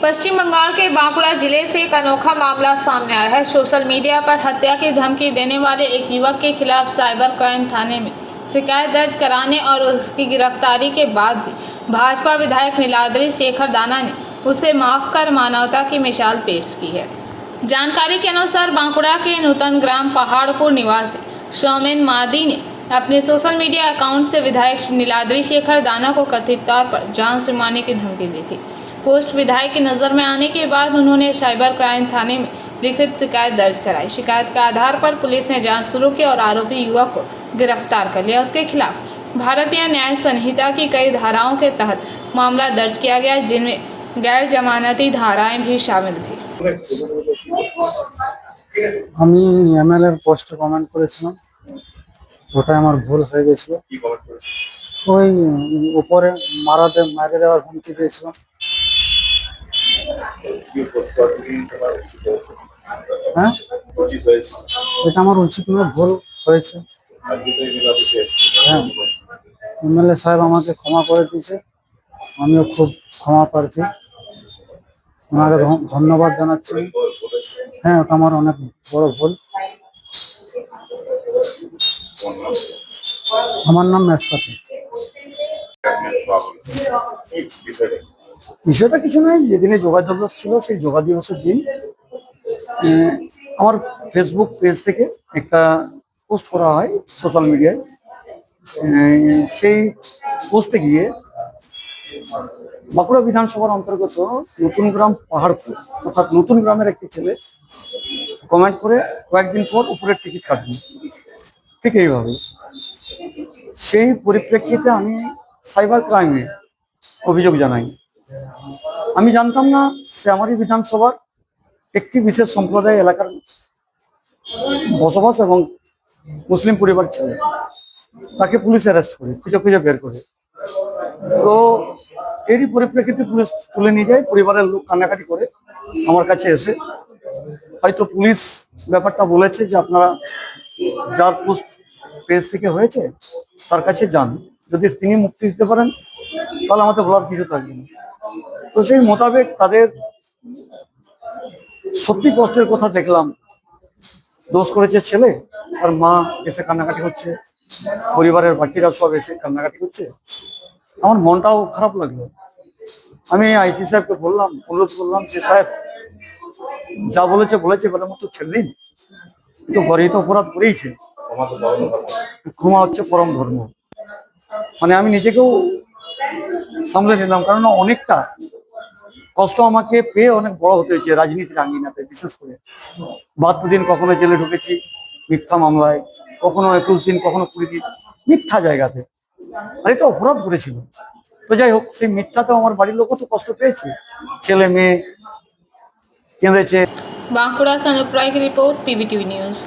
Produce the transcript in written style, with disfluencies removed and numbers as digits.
पश्चिम बंगाल के बांकुड़ा जिले से एक अनोखा मामला सामने आया है। सोशल मीडिया पर हत्या की धमकी देने वाले एक युवक के खिलाफ साइबर क्राइम थाने में शिकायत दर्ज कराने और उसकी गिरफ्तारी के बाद भी भाजपा विधायक नीलाद्री शेखर दाना ने उसे माफ कर मानवता की मिसाल पेश की है। जानकारी के अनुसार बांकुड़ा के नूतन ग्राम पहाड़पुर निवासी सौमेन मादी ने अपने सोशल मीडिया अकाउंट से विधायक नीलाद्री शेखर दाना को कथित तौर पर जान से मारने की धमकी दी थी। पोस्ट विधायक की नज़र में आने के बाद उन्होंने साइबर क्राइम थाने में लिखित शिकायत दर्ज कराई। शिकायत के आधार पर पुलिस ने जांच शुरू की और आरोपी युवक को गिरफ्तार कर लिया। उसके खिलाफ भारतीय न्याय संहिता की कई धाराओं के तहत मामला दर्ज किया गया, जिनमें गैर जमानती धाराएं भी शामिल थी। আমি এমএলএর পোস্টে কমেন্ট করেছিলাম, ওটা আমার ভুল হয়ে গেছিল। ওই উপরে মারা দেওয়ার হুমকি দিয়েছিলাম। হ্যাঁ, এটা আমার উচিত নয়, ভুল হয়েছে। হ্যাঁ, এমএলএ সাহেব আমাকে ক্ষমা করে দিয়েছে, আমিও খুব ক্ষমা প্রার্থী, ওনাকে ধন্যবাদ জানাচ্ছি। হ্যাঁ, ওটা আমার অনেক বড় ভুল। আমার নাম মেসকাতি। বিষয়টা কিছু নয়, যেদিনে যোগা দিবস ছিল সেই যোগা দিবসের দিন আমার ফেসবুক পেজ থেকে একটা পোস্ট করা হয় সোশ্যাল মিডিয়ায়। সেই পোস্টে গিয়ে বাঁকুড়া বিধানসভার অন্তর্গত নতুন গ্রাম পাহাড়পুর অর্থাৎ নতুন গ্রামের একটি ছেলে কমেন্ট করে কয়েকদিন পর উপরের টিকিট কাটবে, ঠিক এইভাবে। সেই পরিপ্রেক্ষিতে আমি সাইবার ক্রাইমে অভিযোগ জানাই। আমি জানতাম না সে আমারই বিধানসভার একটি বিশেষ সম্প্রদায় এলাকার বসবাস এবং মুসলিম পরিবার ছেলে। তাকে পুলিশ অ্যারেস্ট করে খুঁজে বের করে, তো এরই পরিপ্রেক্ষিতে পুলিশ তুলে নিয়ে যায়। পরিবারের লোক কান্নাকাটি করে আমার কাছে এসে হয়তো পুলিশ ব্যাপারটা বলেছে যে আপনারা যার পোস্ট পেজ থেকে হয়েছে তার কাছে যান, যদি তিনি মুক্তি দিতে পারেন তাহলে আমাদের বলার কিছু থাকবে না। তো সেই মোতাবেক তাদের সত্যি কষ্টের কথা দেখলাম। দোষ করেছে ছেলে, তার মা এসে কান্নাকাটি হচ্ছে, পরিবারের বাকিরা সব এসে কান্নাকাটি করছে। আমার মনটাও খারাপ লাগলো। আমি আইসি সাহেবকে অনুরোধ করলাম যে সাহেব যা বলেছে এবারের মতো ছেড়ে দিন, তো গরিত অপরাধ করেইছে, ক্ষমা হচ্ছে পরম ধর্ম। মানে আমি নিজেকেও সামলে নিলাম, কারণ অনেকটা কষ্ট আমাকে পেয়ে অনেক বড় হতে হয়েছে রাজনীতির আঙ্গিনাতে। বিশেষ করে 72 দিন কখনো জেলে ঢুকেছি মিথ্যা মামলায়, কখনো 21 দিন, কখনো 20 দিন মিথ্যা জায়গাতে। আর এটা অপরাধ করেছিল। তো যাই হোক, সেই মিথ্যাতেও আমার বাড়ির লোকও তো কষ্ট পেয়েছে, ছেলে মেয়ে কেঁদেছে। बांकुड़ा से अनुप राय की रिपोर्ट, पीवीटीवी न्यूज।